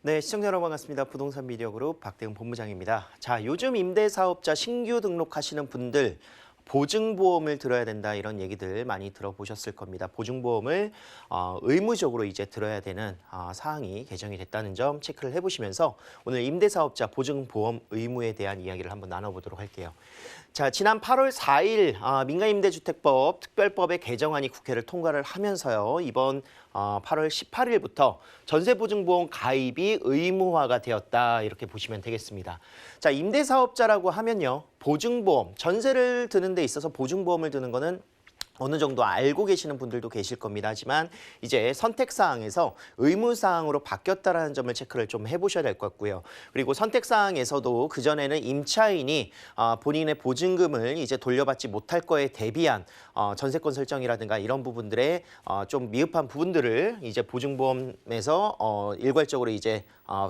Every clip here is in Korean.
네, 시청자 여러분 반갑습니다. 부동산 미디어그룹 박대웅 본부장입니다. 자, 요즘 임대사업자 신규 등록하시는 분들 보증보험을 들어야 된다 이런 얘기들 많이 들어보셨을 겁니다. 보증보험을 의무적으로 이제 들어야 되는 사항이 개정이 됐다는 점 체크를 해보시면서 오늘 임대사업자 보증보험 의무에 대한 이야기를 한번 나눠보도록 할게요. 자, 지난 8월 4일 민간임대주택법 특별법의 개정안이 국회를 통과를 하면서요. 이번 8월 18일부터 전세보증보험 가입이 의무화가 되었다 이렇게 보시면 되겠습니다. 자, 임대사업자라고 하면요. 보증보험, 전세를 드는 데 있어서 보증보험을 드는 거는 어느 정도 알고 계시는 분들도 계실 겁니다. 하지만 이제 선택사항에서 의무사항으로 바뀌었다는 점을 체크를 좀 해보셔야 될 것 같고요. 그리고 선택사항에서도 그전에는 임차인이 본인의 보증금을 이제 돌려받지 못할 거에 대비한 전세권 설정이라든가 이런 부분들에 좀 미흡한 부분들을 이제 보증보험에서 일괄적으로 이제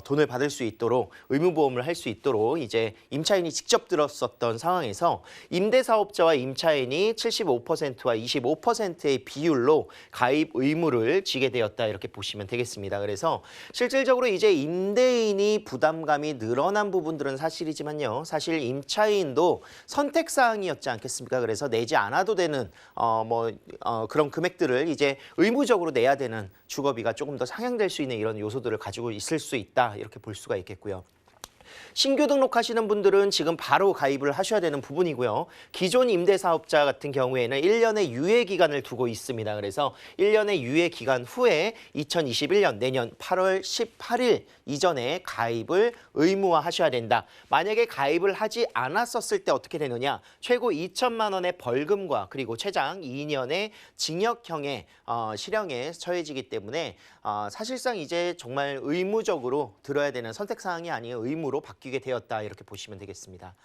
돈을 받을 수 있도록 의무보험을 할 수 있도록 이제 임차인이 직접 들었었던 상황에서 임대사업자와 임차인이 75%와 25%의 비율로 가입 의무를 지게 되었다 이렇게 보시면 되겠습니다. 그래서 실질적으로 이제 임대인이 부담감이 늘어난 부분들은 사실이지만요. 사실 임차인도 선택사항이었지 않겠습니까? 그래서 내지 않아도 되는 그런 금액들을 이제 의무적으로 내야 되는 주거비가 조금 더 상향될 수 있는 이런 요소들을 가지고 있을 수 있다 이렇게 볼 수가 있겠고요. 신규 등록하시는 분들은 지금 바로 가입을 하셔야 되는 부분이고요. 기존 임대사업자 같은 경우에는 1년의 유예 기간을 두고 있습니다. 그래서 1년의 유예 기간 후에 2021년 내년 8월 18일 이전에 가입을 의무화하셔야 된다. 만약에 가입을 하지 않았었을 때 어떻게 되느냐. 최고 2천만 원의 벌금과 그리고 최장 2년의 징역형의 실형에 처해지기 때문에 사실상 이제 정말 의무적으로 들어야 되는 선택사항이 아니에요. 의무로 바뀌게 되었다 이렇게 보시면 되겠습니다.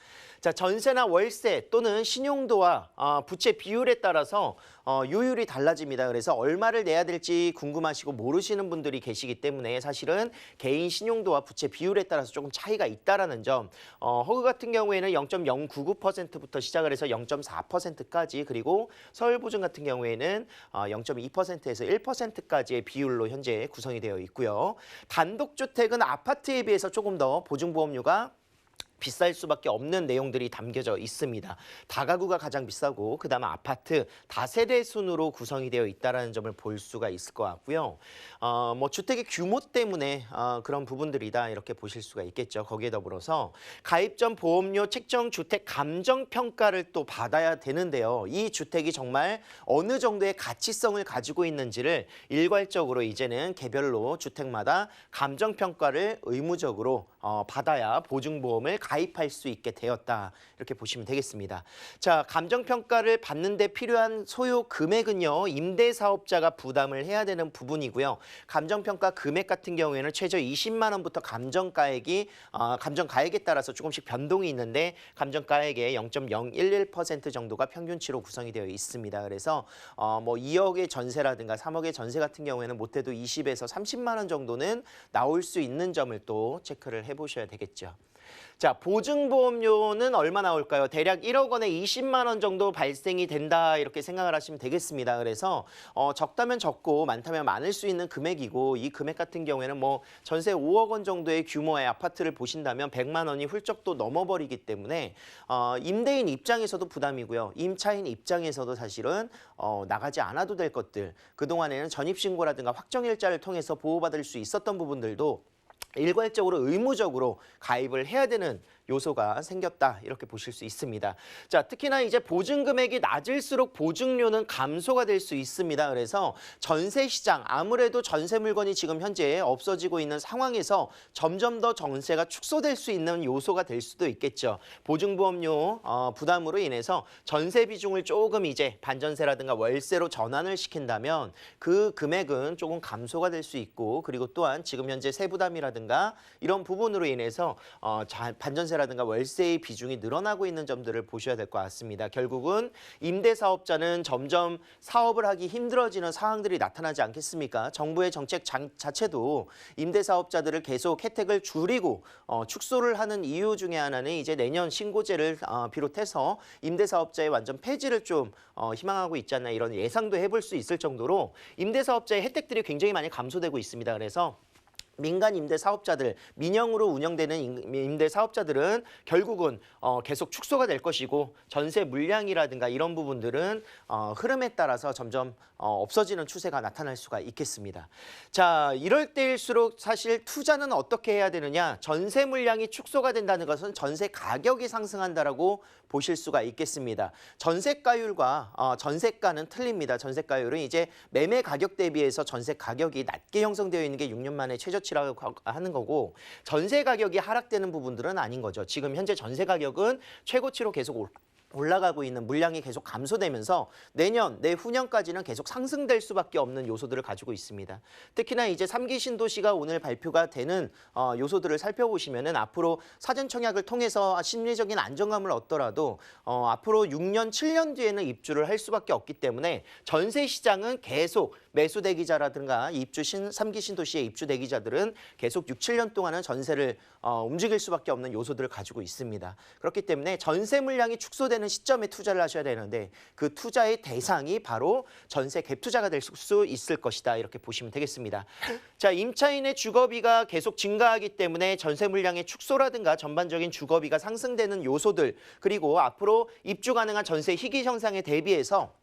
자, 전세나 월세 또는 신용도와 부채 비율에 따라서 요율이 달라집니다. 그래서 얼마를 내야 될지 궁금하시고 모르시는 분들이 계시기 때문에 사실은 개인 신용도와 부채 비율에 따라서 조금 차이가 있다라는 점. 허그 같은 경우에는 0.099%부터 시작을 해서 0.4%까지 그리고 서울보증 같은 경우에는 0.2%에서 1%까지의 비율로 현재 구성이 되어 있고요. 단독주택은 아파트에 비해서 조금 더 보증보험료가 비쌀 수밖에 없는 내용들이 담겨져 있습니다. 다가구가 가장 비싸고 그다음에 아파트 다세대 순으로 구성이 되어 있다는 점을 볼 수가 있을 것 같고요. 주택의 규모 때문에 그런 부분들이다 이렇게 보실 수가 있겠죠. 거기에 더불어서 가입 전 보험료 책정 주택 감정 평가를 또 받아야 되는데요. 이 주택이 정말 어느 정도의 가치성을 가지고 있는지를 일괄적으로 이제는 개별로 주택마다 감정 평가를 의무적으로 받아야 보증보험을 가입할 수 있게 되었다. 이렇게 보시면 되겠습니다. 자, 감정평가를 받는데 필요한 소요 금액은요. 임대사업자가 부담을 해야 되는 부분이고요. 감정평가 금액 같은 경우에는 최저 20만 원부터 감정가액에 따라서 조금씩 변동이 있는데 감정가액의 0.011% 정도가 평균치로 구성이 되어 있습니다. 그래서 2억의 전세라든가 3억의 전세 같은 경우에는 못해도 20에서 30만 원 정도는 나올 수 있는 점을 또 체크를 해보셔야 되겠죠. 자, 보증보험료는 얼마 나올까요? 대략 1억 원에 20만 원 정도 발생이 된다 이렇게 생각을 하시면 되겠습니다. 그래서 적다면 적고 많다면 많을 수 있는 금액이고 이 금액 같은 경우에는 전세 5억 원 정도의 규모의 아파트를 보신다면 100만 원이 훌쩍 또 넘어버리기 때문에 임대인 입장에서도 부담이고요. 임차인 입장에서도 사실은 나가지 않아도 될 것들 그동안에는 전입신고라든가 확정일자를 통해서 보호받을 수 있었던 부분들도 일괄적으로 의무적으로 가입을 해야 되는 요소가 생겼다 이렇게 보실 수 있습니다. 자, 특히나 이제 보증금액이 낮을수록 보증료는 감소가 될 수 있습니다. 그래서 전세 시장 아무래도 전세 물건이 지금 현재 없어지고 있는 상황에서 점점 더 전세가 축소될 수 있는 요소가 될 수도 있겠죠. 보증보험료 부담으로 인해서 전세 비중을 조금 이제 반전세라든가 월세로 전환을 시킨다면 그 금액은 조금 감소가 될 수 있고 그리고 또한 지금 현재 세부담이라든가 이런 부분으로 인해서 반전세라든가 월세의 비중이 늘어나고 있는 점들을 보셔야 될 것 같습니다. 결국은 임대사업자는 점점 사업을 하기 힘들어지는 상황들이 나타나지 않겠습니까? 정부의 정책 자체도 임대사업자들을 계속 혜택을 줄이고 축소를 하는 이유 중에 하나는 이제 내년 신고제를 비롯해서 임대사업자의 완전 폐지를 좀 희망하고 있지 않나 이런 예상도 해볼 수 있을 정도로 임대사업자의 혜택들이 굉장히 많이 감소되고 있습니다. 그래서 민간 임대 사업자들, 민영으로 운영되는 임대 사업자들은 결국은 계속 축소가 될 것이고 전세 물량이라든가 이런 부분들은 흐름에 따라서 점점 없어지는 추세가 나타날 수가 있겠습니다. 자, 이럴 때일수록 사실 투자는 어떻게 해야 되느냐? 전세 물량이 축소가 된다는 것은 전세 가격이 상승한다라고 보실 수가 있겠습니다. 전세가율과 전세가는 틀립니다. 전세가율은 이제 매매 가격 대비해서 전세 가격이 낮게 형성되어 있는 게 6년 만에 최저치라고 하는 거고 전세 가격이 하락되는 부분들은 아닌 거죠. 지금 현재 전세 가격은 최고치로 계속 올라가고 있는 물량이 계속 감소되면서 내후년까지는 계속 상승될 수밖에 없는 요소들을 가지고 있습니다. 특히나 이제 3기 신도시가 오늘 발표가 되는 요소들을 살펴보시면은 앞으로 사전 청약을 통해서 심리적인 안정감을 얻더라도 앞으로 6년, 7년 뒤에는 입주를 할 수밖에 없기 때문에 전세 시장은 계속 매수 대기자라든가 3기 신도시의 입주 대기자들은 계속 6, 7년 동안은 전세를 움직일 수밖에 없는 요소들을 가지고 있습니다. 그렇기 때문에 전세 물량이 축소되는 시점에 투자를 하셔야 되는데 그 투자의 대상이 바로 전세 갭 투자가 될 수 있을 것이다. 이렇게 보시면 되겠습니다. 자, 임차인의 주거비가 계속 증가하기 때문에 전세 물량의 축소라든가 전반적인 주거비가 상승되는 요소들 그리고 앞으로 입주 가능한 전세 희귀 현상에 대비해서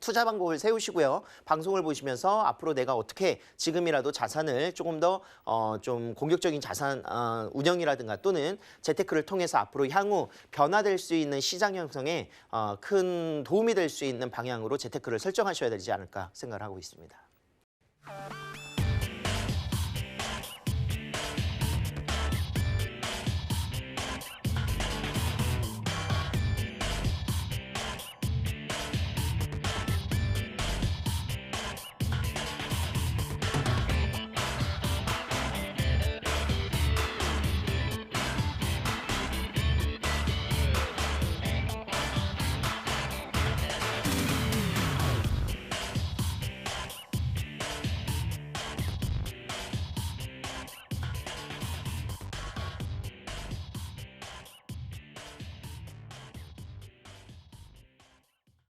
투자 방법을 세우시고요. 방송을 보시면서 앞으로 내가 어떻게 지금이라도 자산을 조금 더 좀 공격적인 자산 운영이라든가 또는 재테크를 통해서 앞으로 향후 변화될 수 있는 시장 형성에 큰 도움이 될 수 있는 방향으로 재테크를 설정하셔야 되지 않을까 생각을 하고 있습니다.